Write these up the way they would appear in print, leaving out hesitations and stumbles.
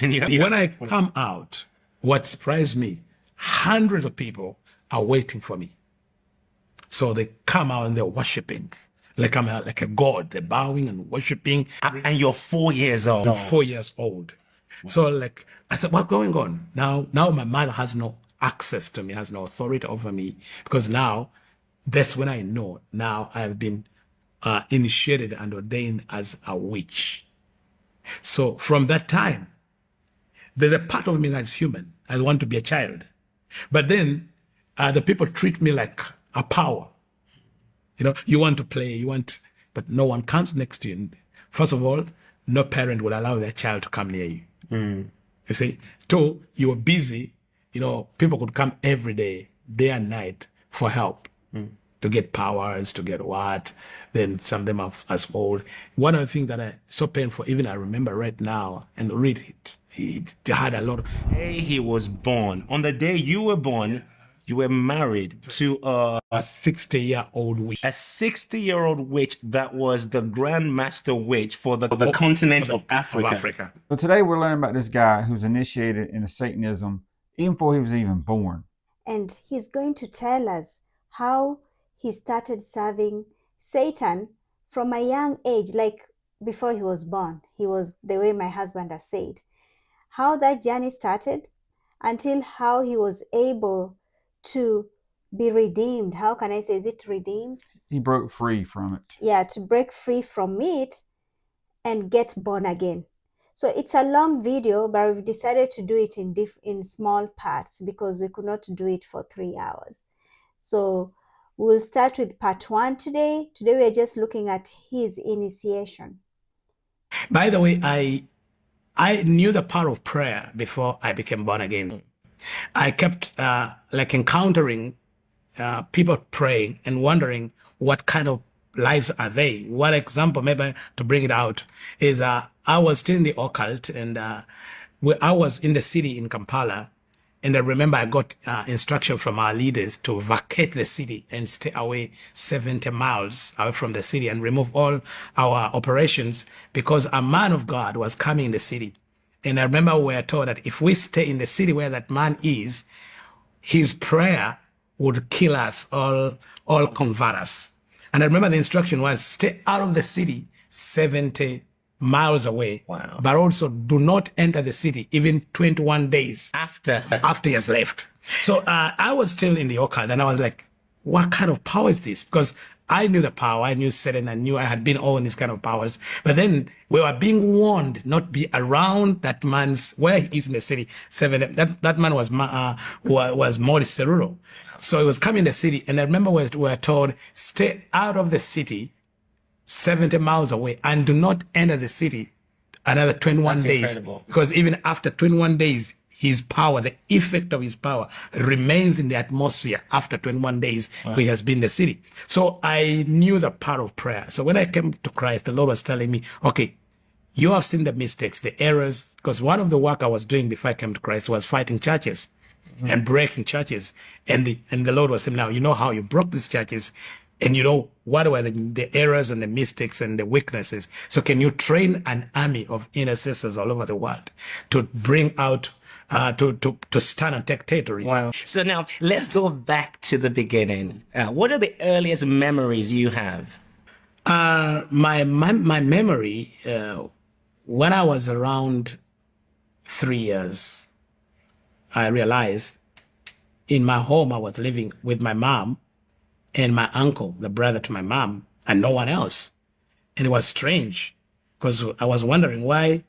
When I come out, what surprised me, hundreds of people are waiting for me. So they come out and they're worshiping. Like I'm like a god. They're bowing and worshiping. And you're 4 years old. I'm 4 years old. So like, I said, what's going on? Now my mother has no access to me, has no authority over me, because now that's when I know now I've been initiated and ordained as a witch. So from that time, there's a part of me that's human. I want to be a child. But then the people treat me like a power. You know, you want to play, but no one comes next to you. First of all, no parent will allow their child to come near you. You see? Two, you're busy. You know, people could come every day and night for help. To get powers, to get what, then some of them are as old. One of the things that I so painful, even I remember right now and read it, he had a lot of... He was born. On the day you were born, you were married to a 60-year-old witch. A 60-year-old witch that was the Grand Master Witch for the continent of Africa. So today we're learning about this guy who's initiated into Satanism even before he was even born. And he's going to tell us how he started serving Satan from a young age, like before he was born. He was the way my husband has said. How that journey started until how he was able to be redeemed. How can I say, is it redeemed? He broke free from it. Yeah, to break free from it and get born again. So it's a long video, but we've decided to do it in small parts because we could not do it for 3 hours. So we'll start with part 1 today. Today we're just looking at his initiation. By the way, I knew the power of prayer before I became born again. I kept like encountering people praying and wondering what kind of lives are they. One example, maybe to bring it out, is I was still in the occult, and I was in the city in Kampala. And I remember I got instruction from our leaders to vacate the city and stay away 70 miles away from the city and remove all our operations, because a man of God was coming in the city. And I remember we were told that if we stay in the city where that man is, his prayer would kill us, all convert us. And I remember the instruction was stay out of the city 70 miles away. Wow. But also do not enter the city even 21 days after he has left. So I was still in the occult, and I was like, what kind of power is this? Because I knew the power, I knew Satan, I knew I had been all in these kind of powers. But then we were being warned not be around that man's, where he is in the city. That man was Maurice Cerullo. So he was coming in the city, and I remember we were told, stay out of the city 70 miles away and do not enter the city another 21 That's days. Incredible. Because even after 21 days, his power, the effect of his power remains in the atmosphere after 21 days. Wow. He has been in the city. So I knew the power of prayer. So when I came to Christ, the Lord was telling me, okay, you have seen the mistakes, the errors, because one of the work I was doing before I came to Christ was fighting churches and breaking churches. And the Lord was saying, now, you know how you broke these churches, and you know what were the errors and the mistakes and the weaknesses. So can you train an army of intercessors all over the world to bring out, to stand and take territories? Wow. So now let's go back to the beginning. What are the earliest memories you have? My memory, when I was around 3 years, I realized in my home I was living with my mom and my uncle, the brother to my mom, and no one else. And it was strange because I was wondering why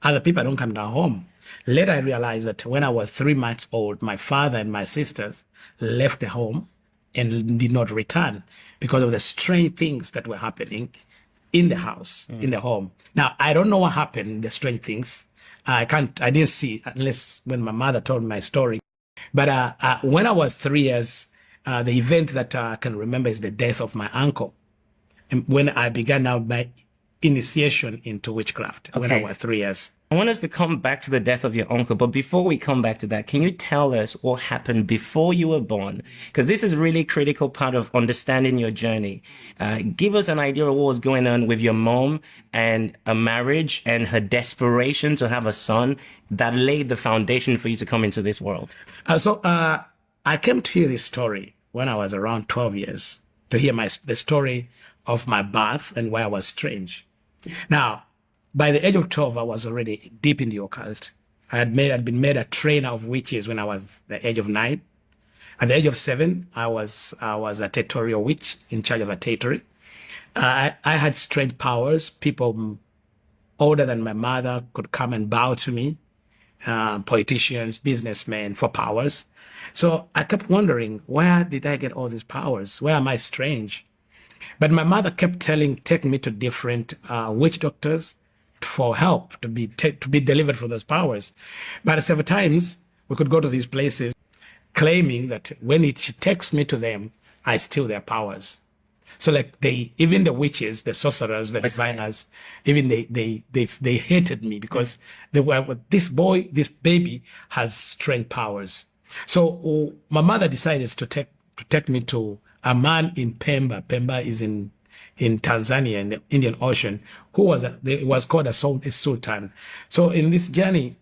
other people don't come to our home. Later, I realized that when I was 3 months old, my father and my sisters left the home and did not return because of the strange things that were happening in the house, in the home. Now, I don't know what happened, the strange things. I didn't see unless when my mother told my story. But when I was 3 years, the event that I can remember is the death of my uncle. And when I began now my initiation into witchcraft when I Okay. was 3 years. I want us to come back to the death of your uncle, but before we come back to that, can you tell us what happened before you were born? Because this is really critical part of understanding your journey. Give us an idea of what was going on with your mom and a marriage and her desperation to have a son that laid the foundation for you to come into this world. I came to hear this story when I was around 12 years, to hear the story of my birth and why I was strange. Now, by the age of 12, I was already deep in the occult. I'd been made a trainer of witches when I was the age of 9. At the age of 7, I was a territorial witch in charge of a territory. I had strange powers. People older than my mother could come and bow to me. Politicians, businessmen for powers. So I kept wondering, where did I get all these powers? Where am I strange? But my mother kept taking me to different witch doctors for help to be delivered from those powers. But several times we could go to these places claiming that when she takes me to them, I steal their powers. So like even the witches, the sorcerers, the diviners, even they hated me because they were, this baby has strange powers. So my mother decided to take me to a man in Pemba. Pemba is in Tanzania, in the Indian Ocean, who was called a sultan. So in this journey,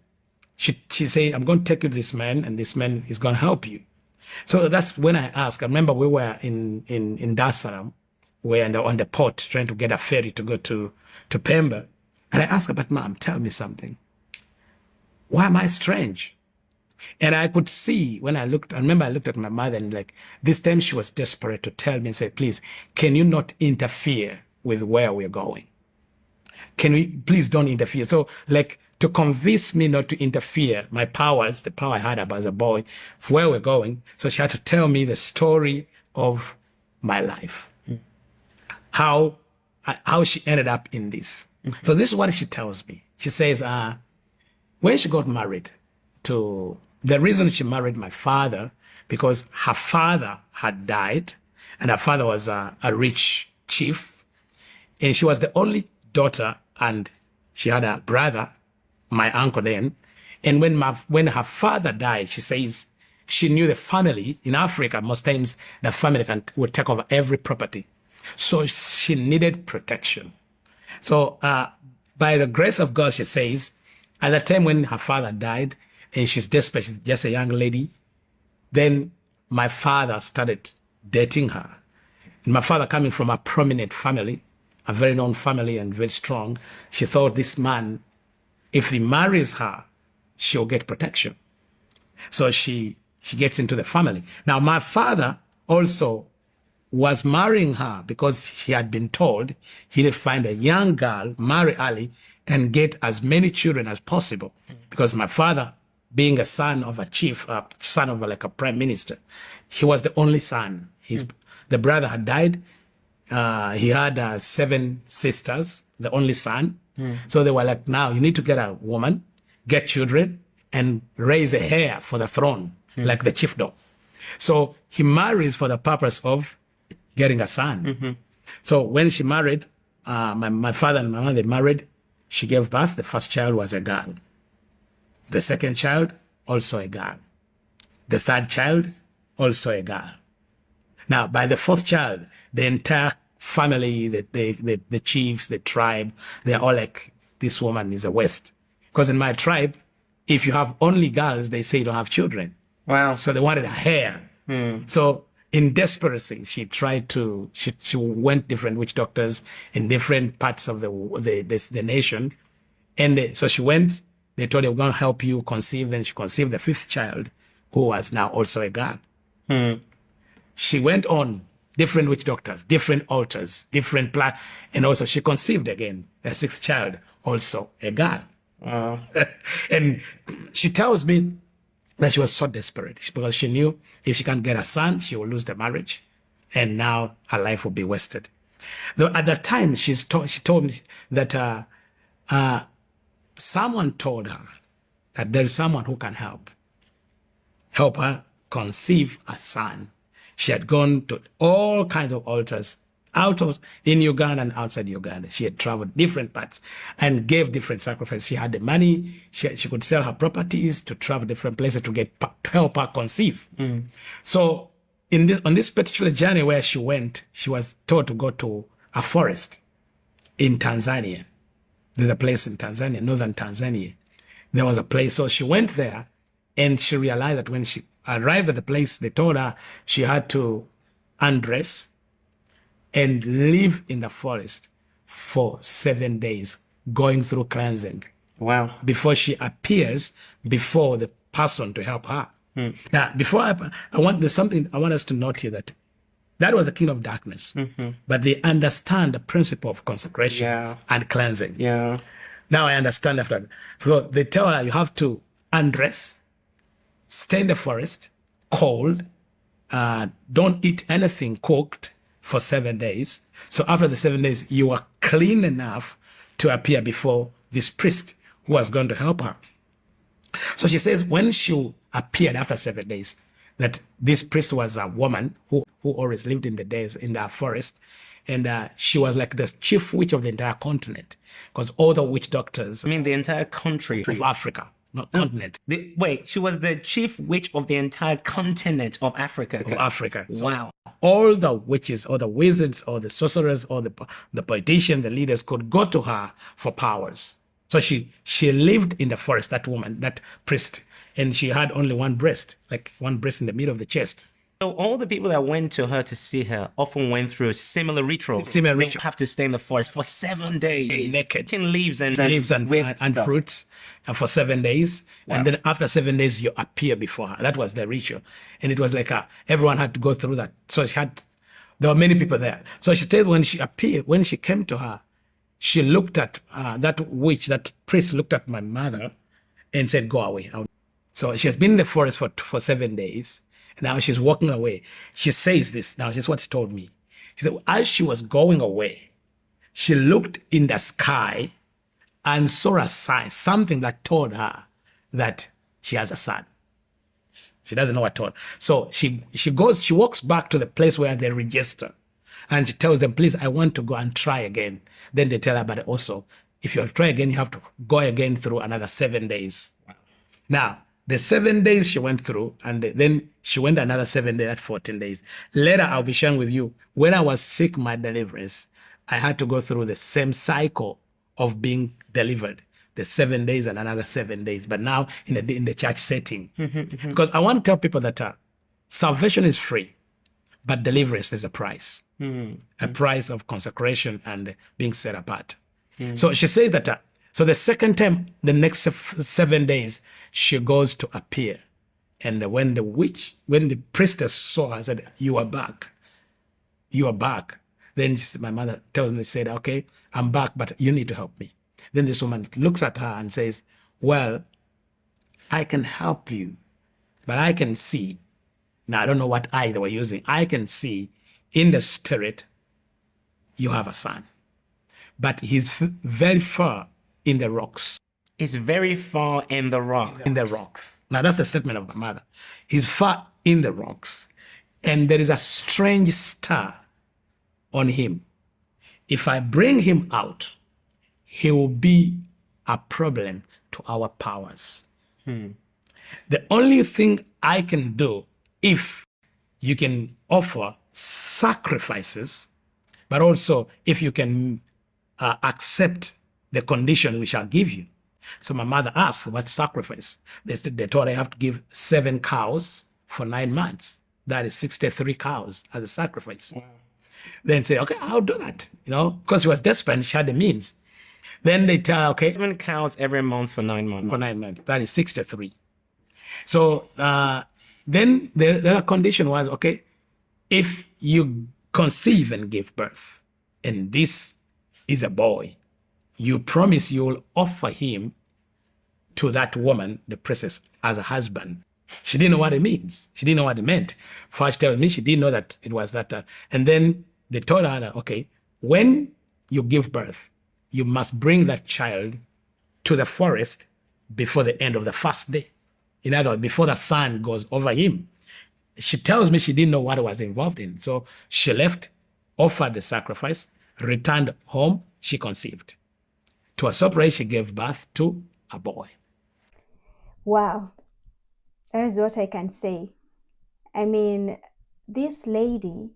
she said, I'm going to take you to this man, and this man is going to help you. So that's when I asked. I remember we were in Dar es Salaam, we were on the port trying to get a ferry to go to Pemba. And I asked her, but Mom, tell me something. Why am I strange? And I could see when I remember I looked at my mother, and like this time she was desperate to tell me and say, please, can you not interfere with where we're going? Can we please don't interfere? So like to convince me not to interfere, my powers, the power I had as a boy, for where we're going. So she had to tell me the story of my life, how she ended up in this. So this is what she tells me. She says, when she got married the reason she married my father, because her father had died, and her father was a rich chief, and she was the only daughter, and she had a brother, my uncle then. And when her father died, she says she knew the family in Africa. Most times the family would take over every property, so she needed protection. So by the grace of God, she says, at the time when her father died, and she's desperate, she's just a young lady, then my father started dating her. And my father, coming from a prominent family, a very known family and very strong, she thought this man, if he marries her, she'll get protection. So she gets into the family. Now, my father also was marrying her because he had been told he would find a young girl, marry early, and get as many children as possible. Because my father, being a son of a chief, son of like a prime minister, he was the only son. The brother had died. He had 7 sisters, the only son. So they were like, now you need to get a woman, get children, and raise a heir for the throne, like the chiefdom. So he marries for the purpose of getting a son. So when she married, my father and my mother, they married. She gave birth. The first child was a girl. The second child, also a girl. The third child, also a girl. Now, by the fourth child, the entire family, the chiefs, the tribe, they're all like, this woman is a waste. Because in my tribe, if you have only girls, they say you don't have children. Wow. So they wanted a heir. So in desperation, she went different witch doctors in different parts of the nation. And so she went, they told her, we're going to help you conceive. Then she conceived the 5th child, who was now also a girl. She went on different witch doctors, different altars, different and also she conceived again the 6th child, also a girl. And she tells me that she was so desperate because she knew if she can't get a son, she will lose the marriage, and now her life will be wasted. Though at that time, she told me that someone told her that there is someone who can help her conceive a son. She had gone to all kinds of altars, in Uganda and outside Uganda. She had traveled different parts and gave different sacrifices. She had the money. She could sell her properties to travel different places to help her conceive. So on this particular journey where she went, she was told to go to a forest in Tanzania. There's a place in Tanzania, northern Tanzania. There was a place. So she went there and she realized that when she arrived at the place, they told her she had to undress and live in the forest for 7 days, going through cleansing. Wow. Before she appears before the person to help her. Now, before there's something I want us to note here, that was the king of darkness, but they understand the principle of consecration and cleansing. Yeah. Now I understand after that. So they tell her you have to undress, stay in the forest, cold, don't eat anything cooked for 7 days. So after the 7 days, you are clean enough to appear before this priest who was going to help her. So she says when she appeared after 7 days, that this priest was a woman who always lived in the forest. And she was like the chief witch of the entire continent, because all the witch doctors I mean, the entire country of Africa, not continent. Wait, she was the chief witch of the entire continent of Africa. Of Africa. So Wow. all the witches or the wizards or the sorcerers or the politicians, the leaders could go to her for powers. So she lived in the forest, that woman, that priest, and she had only one breast in the middle of the chest. So all the people that went to her to see her often went through similar rituals. Similar They ritual. have to stay in the forest for 7 days. Naked. Eating leaves and stuff. fruits for 7 days. Wow. And then after 7 days, you appear before her. That was the ritual. And it was like everyone had to go through that. So there were many people there. So she said when she came to her, she looked at that priest looked at my mother and said, go away. So she has been in the forest for 7 days. Now she's walking away. She says this. Now, this is what she told me. She said, as she was going away, she looked in the sky and saw a sign, something that told her that she has a son. She doesn't know what told. So she walks back to the place where they register. And she tells them, please, I want to go and try again. Then they tell her, but also, if you try again, you have to go again through another 7 days. Wow. Now, the 7 days she went through, and then she went another 7 days, that's 14 days. Later, I'll be sharing with you, when I was sick, my deliverance, I had to go through the same cycle of being delivered, the 7 days and another 7 days, but now in the church setting. Because I want to tell people that salvation is free, but deliverance is a price, a price of consecration and being set apart. So she says that so the second time, the next 7 days, she goes to appear. And when the priestess saw her, said, you are back. You are back. Then my mother tells me, said, okay, I'm back, but you need to help me. Then this woman looks at her and says, well, I can help you, but I can see. Now, I don't know what eye they were using. I can see in the spirit, you have a son. But he's very far in the rocks. It's very far in the rock. In the rocks. Now, that's the statement of my mother. He's far in the rocks. And there is a strange star on him. If I bring him out, he will be a problem to our powers. The only thing I can do, if you can offer sacrifices, but also if you can accept the condition we shall give you. So my mother asked, what sacrifice? They told her I have to give 7 cows for 9 months. That is 63 cows as a sacrifice. Wow. Then say, okay, I'll do that. Because she was desperate and she had the means. Then they tell her, okay. 7 cows every month for 9 months. For 9 months. That is 63. So then the other condition was, okay, if you conceive and give birth, and this is a boy, you promise you will offer him to that woman, the princess, as a husband. She didn't know what it means. She didn't know what it meant. First telling me she didn't know that it was that. And then they told her that, okay, when you give birth, you must bring that child to the forest before the end of the first day. In other words, before the sun goes over him. She tells me she didn't know what was involved in. So she left offered the sacrifice, returned home, she conceived. To her surprise, she gave birth to a boy. Wow. That is what I can say. I mean, this lady,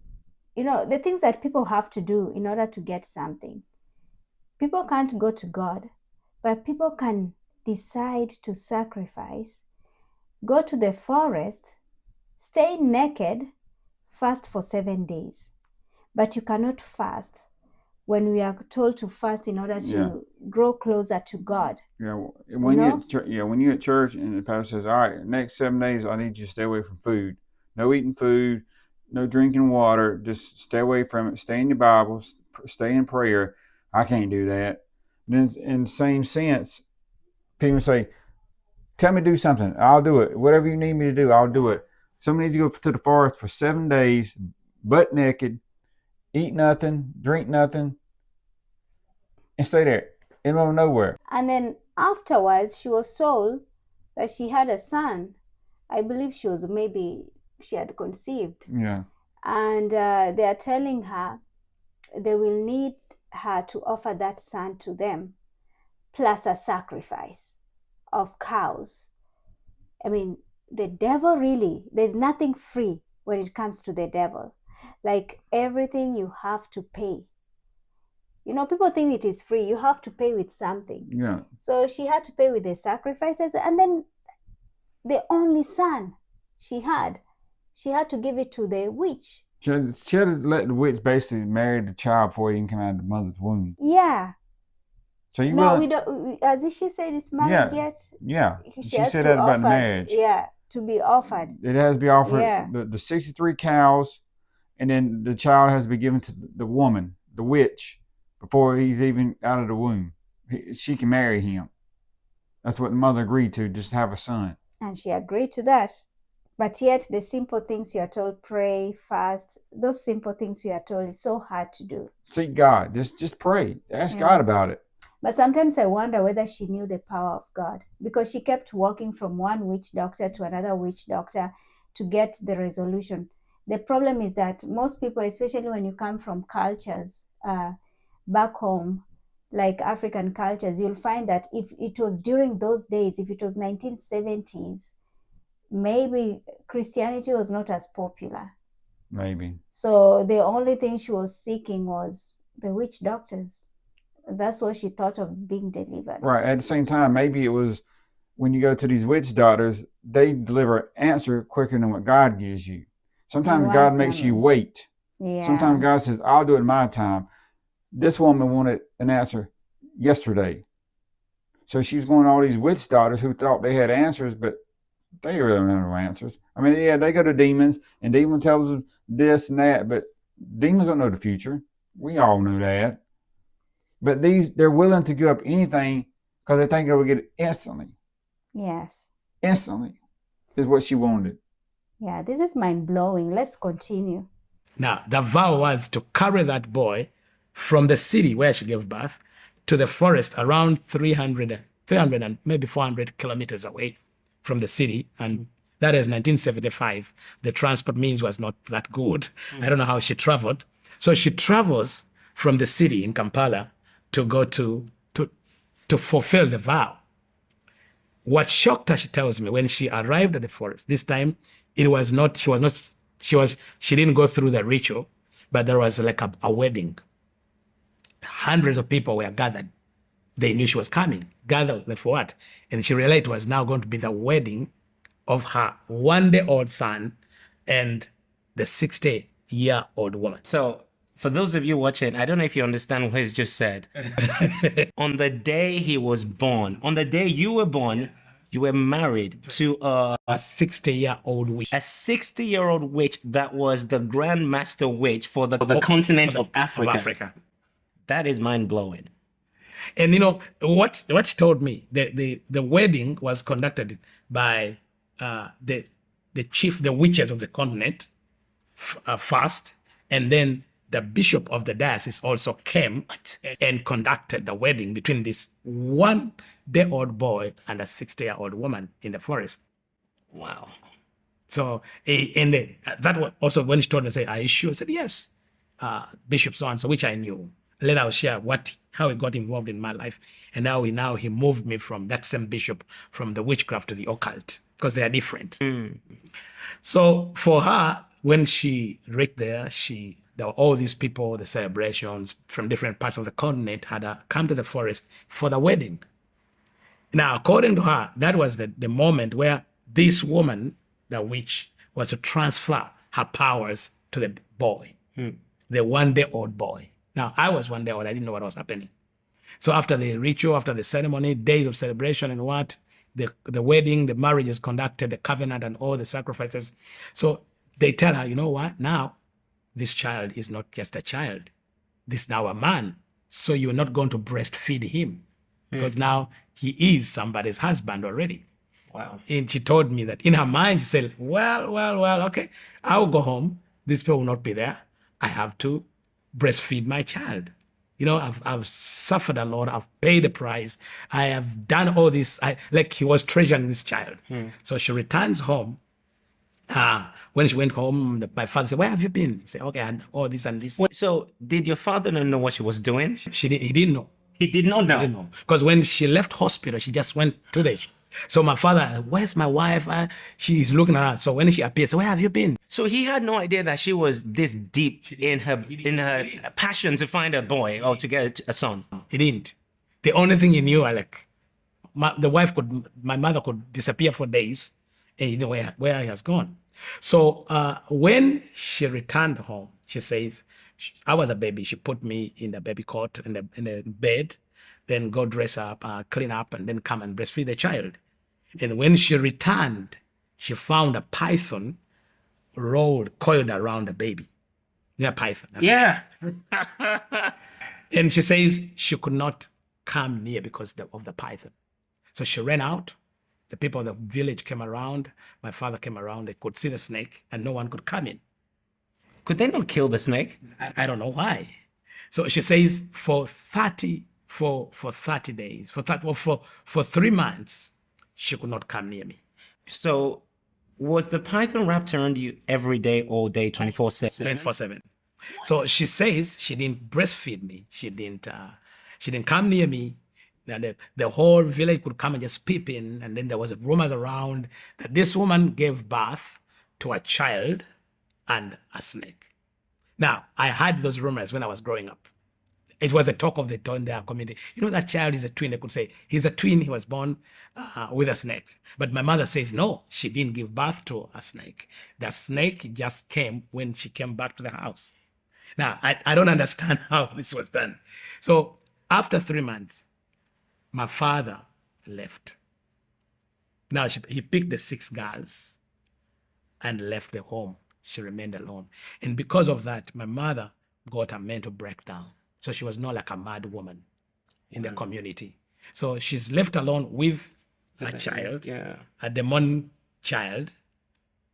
the things that people have to do in order to get something. People can't go to God, but people can decide to sacrifice, go to the forest, stay naked, fast for 7 days. But you cannot fast when we are told to fast in order to grow closer to God. Yeah, when you at church and the pastor says, "All right, next 7 days, I need you to stay away from food. No eating food, no drinking water. Just stay away from it. Stay in your Bible. Stay in prayer." I can't do that. Then, in the same sense, people say, "Tell me to do something. I'll do it. Whatever you need me to do, I'll do it." Somebody needs to go to the forest for 7 days, butt naked, eat nothing, drink nothing, and stay there in the middle of nowhere. And then afterwards, she was told that she had a son. I believe she had conceived. Yeah. And they are telling her they will need her to offer that son to them, plus a sacrifice of cows. I mean, the devil really, there's nothing free when it comes to the devil. Like everything you have to pay. People think it is free. You have to pay with something. Yeah. So she had to pay with the sacrifices. And then the only son she had to give it to the witch. She had to let the witch basically marry the child before he can come out of the mother's womb. Yeah. So you No, we don't. As if she said it's married yet. Yeah. She has said to that about offer, marriage. Yeah, to be offered. It has to be offered. Yeah. The 63 cows, and then the child has to be given to the woman, the witch, before he's even out of the womb. She can marry him. That's what the mother agreed to, just have a son. And she agreed to that. But yet the simple things you are told, pray, fast, those simple things we are told, it's so hard to do. Seek God. Just pray. Ask God about it. But sometimes I wonder whether she knew the power of God, because she kept walking from one witch doctor to another witch doctor to get the resolution. The problem is that most people, especially when you come from cultures back home, like African cultures, you'll find that if it was during those days, if it was 1970s, maybe Christianity was not as popular. Maybe. So the only thing she was seeking was the witch doctors. That's what she thought of being delivered. Right. At the same time, maybe it was when you go to these witch doctors, they deliver an answer quicker than what God gives you. Sometimes God makes you wait. Yeah. Sometimes God says, "I'll do it in my time." This woman wanted an answer yesterday. So she was going to all these witch doctors who thought they had answers, but they really don't have no answers. I mean, yeah, they go to demons, and demon tells them this and that, but demons don't know the future. We all know that. But they're willing to give up anything because they think they will get it instantly. Yes. Instantly is what she wanted. Yeah, this is mind-blowing. Let's continue. Now, the vow was to carry that boy from the city where she gave birth to the forest around 300 and maybe 400 kilometers away from the city. And that is 1975. The transport means was not that good. I don't know how she traveled. So she travels from the city in Kampala to go to fulfill the vow. What shocked her, she tells me, when she arrived at the forest, this time she didn't go through the ritual, but there was like a wedding. Hundreds of people were gathered. They knew she was coming. Gathered for what? And she realized it was now going to be the wedding of her 1-day-old son and the 60-year-old woman. So, for those of you watching, I don't know if you understand what he's just said. On the day he was born, on the day you were born, you were married to a 60-year-old witch. A 60-year-old witch that was the Grand Master Witch for the continent of Africa. That is mind-blowing. And what she told me, the wedding was conducted by the witches of the continent first, and then the bishop of the diocese also came and conducted the wedding between this 1-day-old boy and a 60-year-old woman in the forest. Wow. So, that was also when she told me, "Are you sure?" I said, "Yes." Bishop so-and-so, which I knew. Later I'll share how he got involved in my life. And now he moved me from that same bishop, from the witchcraft to the occult, because they are different. So for her, when she reached there were all these people, the celebrations from different parts of the continent had come to the forest for the wedding. Now, according to her, that was the moment where this woman, the witch, was to transfer her powers to the boy, the 1-day-old boy. Now, I was 1 day old. I didn't know what was happening. So after the ritual, after the ceremony, days of celebration and the wedding, the marriage is conducted, the covenant and all the sacrifices. So they tell her, you know what? Now, this child is not just a child. This is now a man. So you're not going to breastfeed him because now he is somebody's husband already. Wow. And she told me that in her mind, she said, well, okay, I'll go home. These people will not be there. I have to breastfeed my child. You know, I've suffered a lot. I've paid the price. I have done all this. Like he was treasuring this child. So she returns home. When she went home, my father said, where have you been? He said, okay, I had all this and this. So did your father not know what she was doing? He didn't know. He did not know. I didn't know. Because when she left hospital, she just went to the... So my father, where's my wife? She's looking at her. So when she appeared, so where have you been? So he had no idea that she was this deep in her passion to find a boy or to get a son. He didn't. The only thing he knew, my mother could disappear for days and you know where he has gone. So when she returned home, she says, I was a baby. She put me in the baby cot in the bed, then go dress up, clean up, and then come and breastfeed the child. And when she returned, she found a python coiled around the baby. Yeah, python. Yeah. And she says she could not come near because of the python. So she ran out. The people of the village came around. My father came around. They could see the snake, and no one could come in. Could they not kill the snake? I don't know why. So she says for 30 days, for 3 months, she could not come near me. So was the python wrapped around you every day, all day, 24/7? 24/7. So she says she didn't breastfeed me. She didn't come near me. And the whole village could come and just peep in. And then there was rumors around that this woman gave birth to a child and a snake. Now, I heard those rumors when I was growing up. It was the talk of the town in their community. You know, that child is a twin. They could say, he's a twin. He was born with a snake. But my mother says, no, she didn't give birth to a snake. The snake just came when she came back to the house. Now, I don't understand how this was done. So after 3 months, my father left. Now, he picked the 6 girls and left the home. She remained alone. And because of that, my mother got a mental breakdown. So she was not like a mad woman in the community. So she's left alone with a child, a demon child,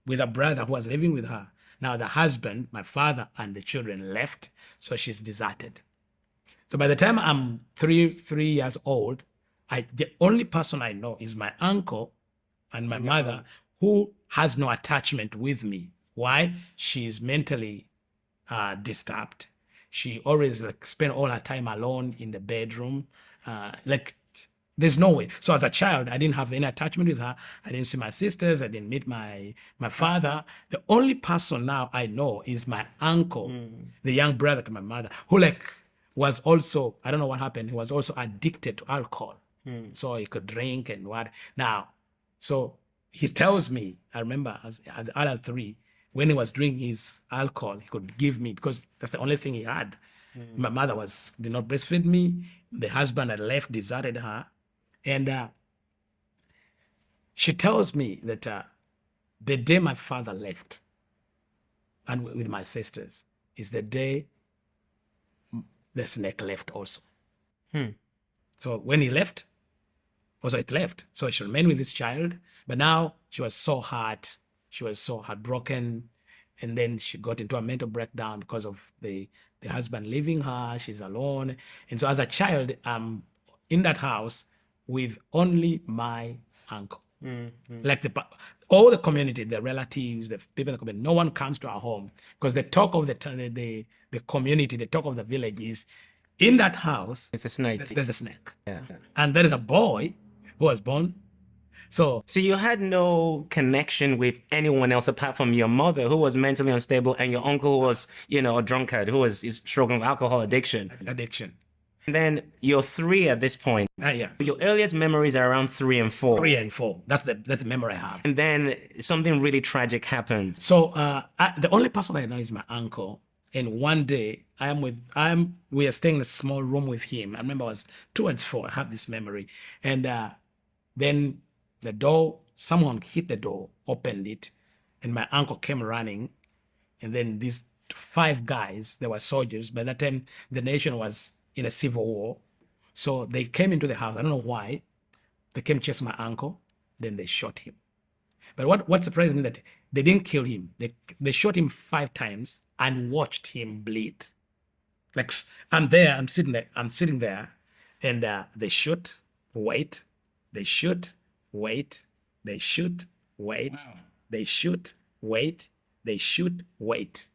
with a brother who was living with her. Now the husband, my father, and the children left, so she's deserted. So by the time I'm 3 years old, the only person I know is my uncle and my mother, who has no attachment with me. Why? She's mentally disturbed. She always spend all her time alone in the bedroom. There's no way. So as a child, I didn't have any attachment with her. I didn't see my sisters. I didn't meet my father. The only person now I know is my uncle, the young brother to my mother, who was also, I don't know what happened. He was also addicted to alcohol. So he could drink and what. Now, so he tells me, I remember as the other 3, when he was drinking his alcohol, he could give me, because that's the only thing he had. My mother did not breastfeed me. The husband had left, deserted her. And she tells me that the day my father left, and with my sisters, is the day the snake left also. So when he left, also it left. So she remained with this child, but now she was so hurt. She was so heartbroken, and then she got into a mental breakdown because of the husband leaving her. She's alone. And so as a child, I'm in that house with only my uncle. Like all the community, the relatives, the people in the community, no one comes to our home because the talk of the community, the talk of the village is in that house. It's a snake. There's a snake, Yeah. and there is a boy who was born. So So you had no connection with anyone else apart from your mother, who was mentally unstable, and your uncle who was, a drunkard who was struggling with alcohol addiction. addiction. And then you're 3 at this point. Yeah, Your earliest memories are around 3 and 4. 3 and 4. That's the memory I have. And then something really tragic happened. So the only person I know is my uncle. And one day we are staying in a small room with him. I remember I was 2 and 4. I have this memory. And then the door, someone hit the door, opened it, and my uncle came running. And then these 5 guys, they were soldiers. By that time, the nation was in a civil war. So they came into the house. I don't know why. They came chase my uncle. Then they shot him. But what surprised me that they didn't kill him. They shot him 5 times and watched him bleed. Like I'm sitting there, and they shoot, wait, they shoot, wait, they shoot, wait, they shoot, wait, they shoot, wait.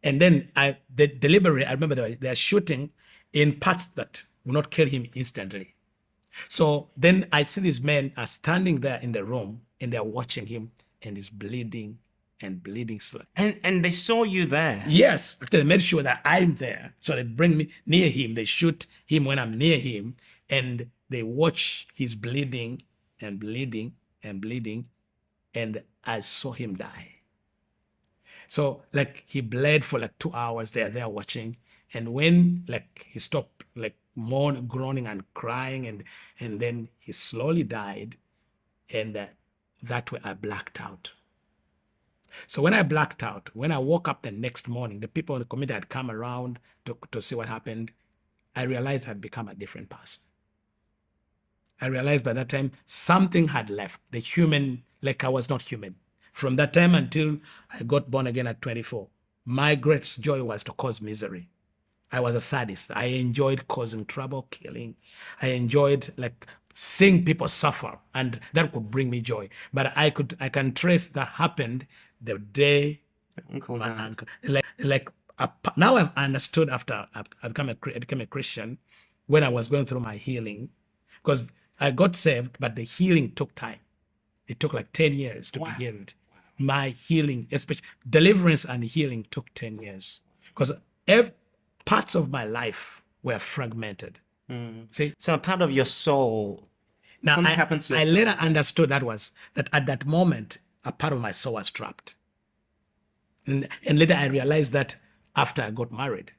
And then deliberately, I remember they're shooting in parts that will not kill him instantly. So then I see these men are standing there in the room and they're watching him, and he's bleeding and bleeding slowly. And they saw you there. Yes, they made sure that I'm there. So they bring me near him. They shoot him when I'm near him, and they watch his bleeding and bleeding and bleeding, and I saw him die. So like he bled for like 2 hours. They're there watching, and when like he stopped like groaning and crying, and then he slowly died, and that way I blacked out. So when I blacked out, when I woke up the next morning, the people in the community had come around to see what happened. I realized I'd become a different person. I realized by that time something had left. The human, like I was not human. From that time until I got born again at 24, my greatest joy was to cause misery. I was a sadist. I enjoyed causing trouble, killing. I enjoyed like seeing people suffer, and that could bring me joy. But I can trace that happened the day Uncle my died. uncle. Now I've understood after I became a Christian, when I was going through my healing, because I got saved, but the healing took time. It took like 10 years to be healed. My healing, especially deliverance and healing, took 10 years because parts of my life were fragmented. See, So a part of your soul, now something happened to I your later understood that at that moment, a part of my soul was trapped. And later I realized that after I got married.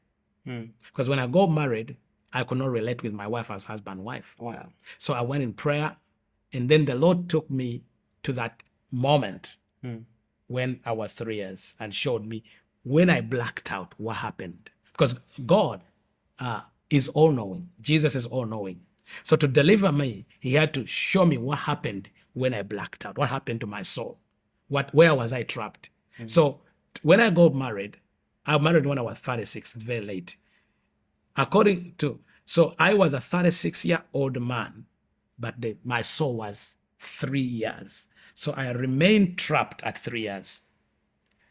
Because when I got married, I could not relate with my wife as husband and wife. Wow. So I went in prayer, and then the Lord took me to that moment when I was 3 years and showed me when I blacked out what happened. Because God is all-knowing. Jesus is all-knowing. So to deliver me, he had to show me what happened when I blacked out, what happened to my soul, where was I trapped. So when I got married, I married when I was 36, very late. So I was a 36-year-old man, but my soul was 3 years. So I remained trapped at 3 years.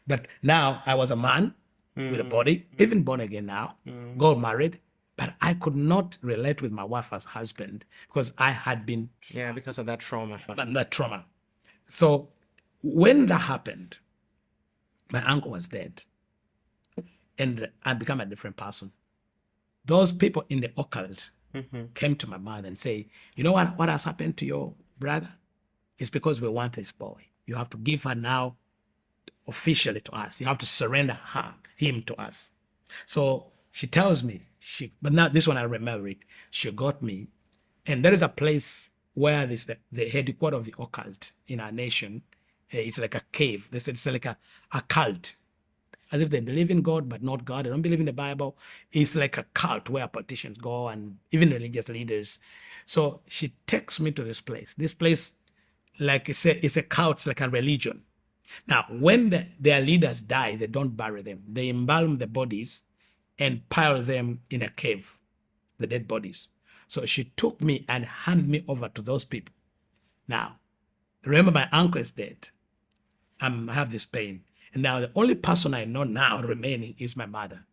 But now I was a man with a body, even born again now, got married, but I could not relate with my wife as husband because I had been Yeah, because of that trauma. that trauma. So when that happened, my uncle was dead, and I became a different person. Those people in the occult came to my mind and say, you know what has happened to your brother? It's because we want this boy. You have to give her now officially to us. You have to surrender him to us. So she tells me, but now this one I remember it. She got me, and there is a place where this the headquarters of the occult in our nation. It's like a cave. It's like a cult, as if they believe in God but not God. They don't believe in the Bible. It's like a cult where politicians go and even religious leaders. So she takes me to this place. This place, like it's a cult, like a religion. Now, when their leaders die, they don't bury them. They embalm the bodies and pile them in a cave, the dead bodies. So she took me and handed me over to those people. Now, remember my uncle is dead. I have this pain. And now the only person I know now remaining is my mother.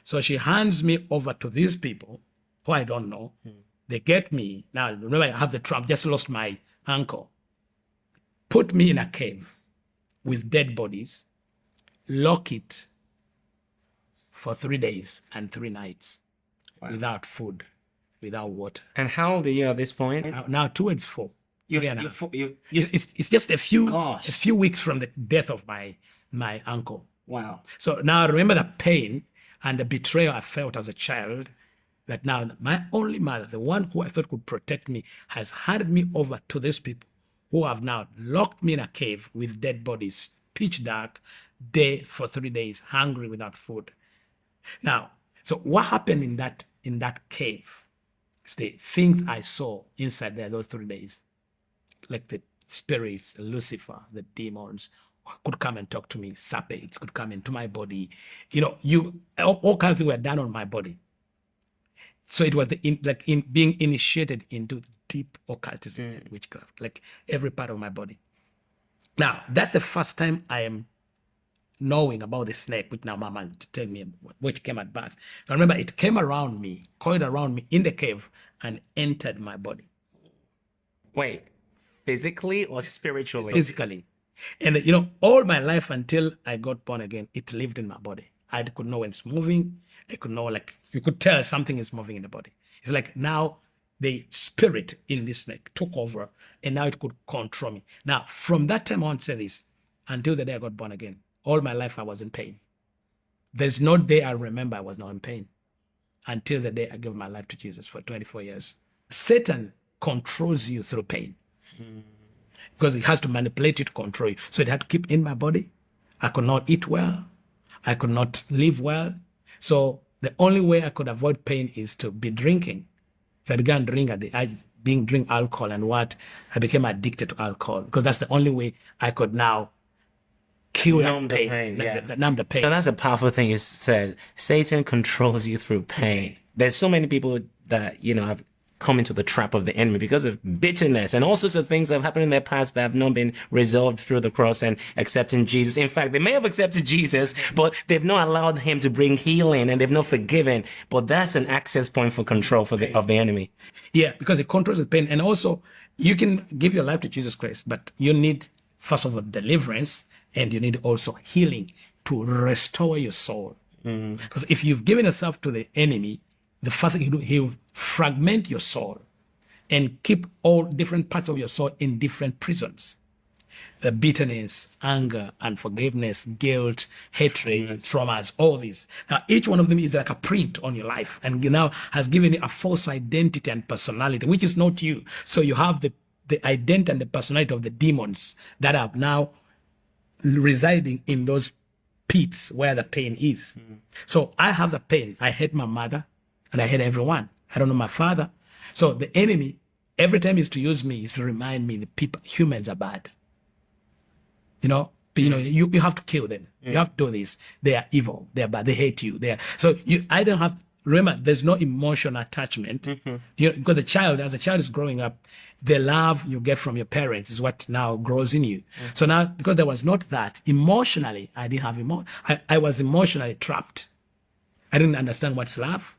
So she hands me over to these people who I don't know. They get me. Now, remember, I have the trump, just lost my uncle. Put me in a cave with dead bodies, lock it for 3 days and 3 nights without food, without water. And how old are you at this point? Now towards 4. You, 3.5. you, It's just a few Gosh. weeks from the death of my uncle. wow. So now I remember the pain and the betrayal I felt as a child, that now my only mother, the one who I thought could protect me, has handed me over to these people who have now locked me in a cave with dead bodies, pitch dark, day for 3 days, hungry without food. Now, so what happened in that cave is the things I saw inside there those 3 days, like the spirits, Lucifer, the demons, could come and talk to me. Serpents could come into my body. All kinds of things were done on my body. So it was in being initiated into deep occultism and witchcraft, like every part of my body. Now, that's the first time I am knowing about the snake, which now Mama to tell me, which came at birth. I remember it came around me, coiled around me in the cave and entered my body. Wait, physically or spiritually? Physically. And all my life until I got born again, it lived in my body. I could know when it's moving. I could know, like, you could tell something is moving in the body. It's like now the spirit in this snake took over and now it could control me. Now, from that time, I want to say this, until the day I got born again, all my life I was in pain. There's no day I remember I was not in pain until the day I gave my life to Jesus for 24 years. Satan controls you through pain. Because it has to manipulate you to control you. So it had to keep in my body. I could not eat well. I could not live well. So the only way I could avoid pain is to be drinking. So I began drinking. I didn't drink alcohol, and I became addicted to alcohol because that's the only way I could now kill Numb that the pain. pain, yeah. Numb the pain. So that's a powerful thing you said. Satan controls you through pain. There's so many people that, have come into the trap of the enemy because of bitterness and all sorts of things that have happened in their past that have not been resolved through the cross and accepting Jesus. In fact, they may have accepted Jesus, but they've not allowed him to bring healing and they've not forgiven. But that's an access point for control of the enemy. Yeah, because it controls the pain. And also, you can give your life to Jesus Christ, but you need, first of all, deliverance, and you need also healing to restore your soul. Because if you've given yourself to the enemy, the first thing he'll fragment your soul and keep all different parts of your soul in different prisons. The bitterness, anger, unforgiveness, guilt, hatred, traumas, all these. Now, each one of them is like a print on your life and now has given you a false identity and personality, which is not you. So you have the identity and the personality of the demons that are now residing in those pits where the pain is. So I have the pain. I hate my mother and I hate everyone. I don't know my father. So the enemy, every time is to use me, is to remind me that humans are bad. You have to kill them. You have to do this. They are evil. They are bad. They hate you. I don't have, remember, there's no emotional attachment. Because as a child is growing up, the love you get from your parents is what now grows in you. So now, because there was not that, emotionally, I didn't have I was emotionally trapped. I didn't understand what's love,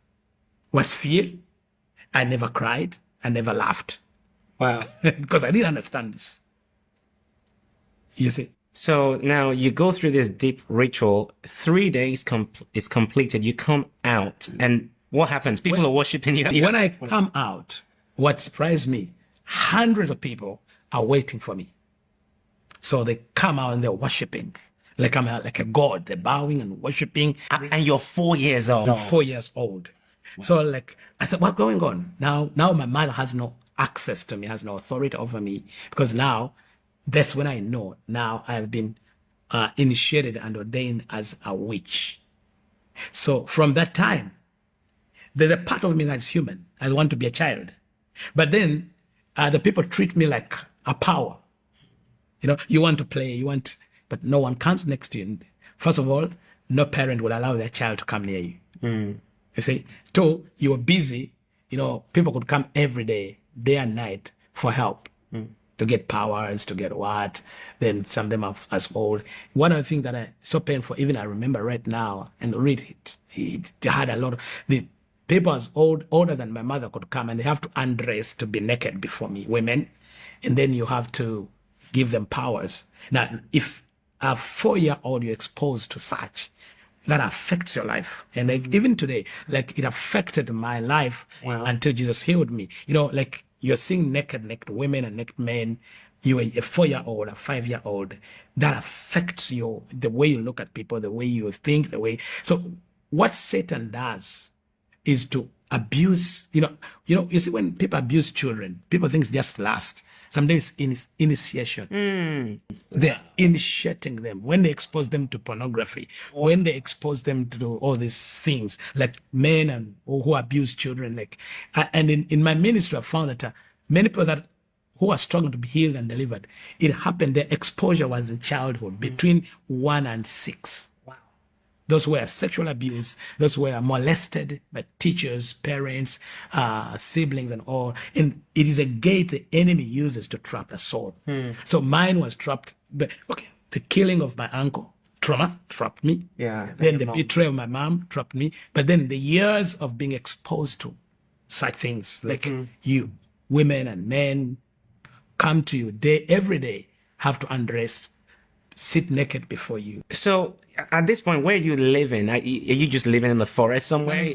what's fear. I never cried. I never laughed. Wow. Because I didn't understand this. You see? So now you go through this deep ritual. 3 days is completed. You come out, and what happens? People are worshiping you. When I come out, what surprised me, hundreds of people are waiting for me. So they come out and they're worshiping. Like I'm like a god. They're bowing and worshiping. And you're 4 years old. I'm 4 years old. So I said, what's going on? Now my mother has no access to me, has no authority over me, because now that's when I know now I've been initiated and ordained as a witch. So from that time, there's a part of me that's human. I want to be a child. But then the people treat me like a power. You want to play, but no one comes next to you. First of all, no parent will allow their child to come near you. You see? 2, you were busy. People could come every day and night for help. to get powers, to get what. Then some of them are as old. One of the things that I so painful, even I remember right now and read it. It had a lot of the people as older than my mother could come and they have to undress to be naked before me, women, and then you have to give them powers. Now, if a 4-year-old you're exposed to such, that affects your life. And like, even today, like it affected my life until Jesus healed me. You know, like you're seeing naked women and naked men. You are a 4-year-old, a 5-year-old. That affects you, the way you look at people, the way you think, the way. So what Satan does is to abuse, you see when people abuse children, people think it's just lust. Sometimes in initiation. They're initiating them when they expose them to pornography, when they expose them to all these things, like men and who abuse children. Like, and in my ministry, I found that many people that who are struggling to be healed and delivered, it happened. Their exposure was in childhood between 1 and 6. Those who were sexual abuse, those who were molested by teachers, parents, siblings, and all. And it is a gate the enemy uses to trap the soul. So mine was trapped. But okay, the killing of my uncle, trauma, trapped me. Yeah. Then the betrayal of my mom trapped me. But then the years of being exposed to such things, like you, women and men, come to you every day, have to undress, sit naked before you. So at this point, where are you living? Are you just living in the forest somewhere?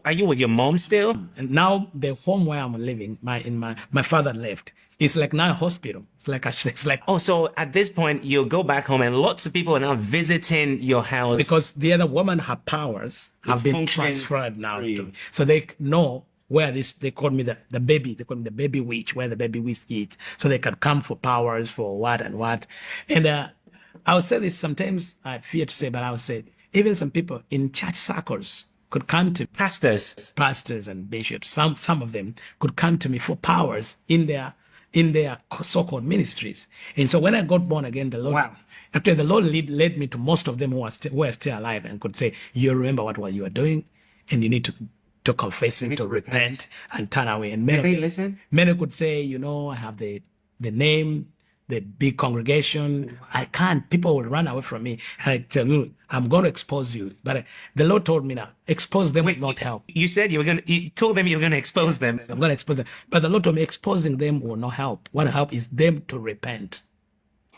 Are you with your mom still? And now the home where I'm living, my father left. It's like now a hospital. It's like Oh, so at this point, you go back home and lots of people are now visiting your house. because the other woman, her powers have been functioning transferred now through to you. me. So they know where they call me the baby, they call me the baby witch, where the baby witch is. So they can come for powers, for what and what. And I would say this sometimes, I fear to say, but I would say even some people in church circles could come to pastors and bishops. Some of them could come to me for powers in their so-called ministries. And so when I got born again, the Lord, actually the Lord led me to most of them who were still alive and could say, you remember what you are doing, and you need to confess it, to repent and turn away. And many, Did they listen? Many could say, I have the name, the big congregation. I can't. People will run away from me. And I tell you, I'm going to expose you. But the Lord told me now, expose them will not help. You said you told them you were going to expose them. I'm going to expose them. But the Lord told me exposing them will not help. What will help is them to repent.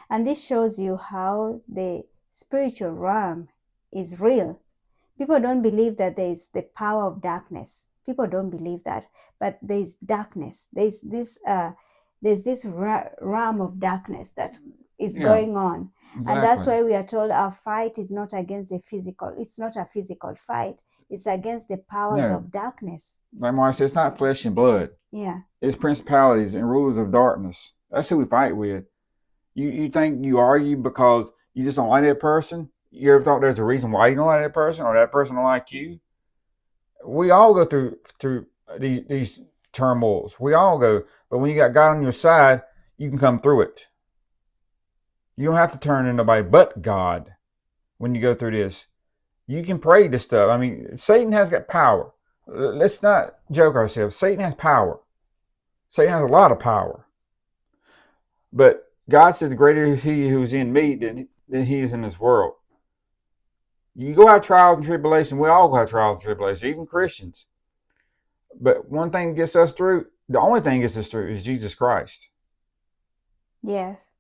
And this shows you how the spiritual realm is real. People don't believe that there is the power of darkness. People don't believe that. But there is darkness. There's this realm of darkness that is going on. Exactly. And that's why we are told our fight is not against the physical. It's not a physical fight. It's against the powers of darkness. Like Mark said, it's not flesh and blood. Yeah. It's principalities and rulers of darkness. That's who we fight with. You think you argue because you just don't like that person? You ever thought there's a reason why you don't like that person or that person don't like you? We all go through these turmoils. We all go. But when you got God on your side, you can come through it. You don't have to turn to nobody but God when you go through this. You can pray this stuff. I mean, Satan has got power. Let's not joke ourselves. Satan has power. Satan has a lot of power. But God says, greater is he who's in me than he is in this world. You go out trials and tribulation. We all go out trials and tribulation, even Christians. But one thing gets us through, the only thing gets us through is Jesus Christ. Yes.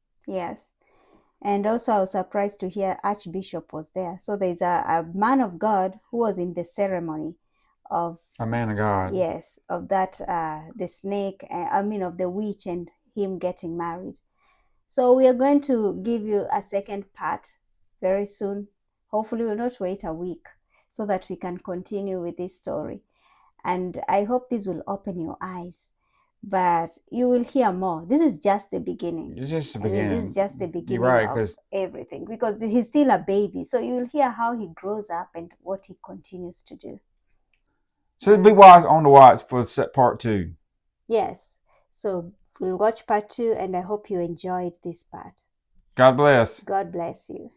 And also I was surprised to hear Archbishop was there. So there's a man of God who was in the ceremony of... A man of God. Yes, of that, the snake, of the witch and him getting married. So we are going to give you a second part very soon. Hopefully we'll not wait a week so that we can continue with this story. And I hope this will open your eyes. But you will hear more. This is just the beginning. It's just the beginning. This is just the beginning of everything. Because he's still a baby. So you will hear how he grows up and what he continues to do. So be on the watch for part 2. Yes. So we'll watch part 2 and I hope you enjoyed this part. God bless. God bless you.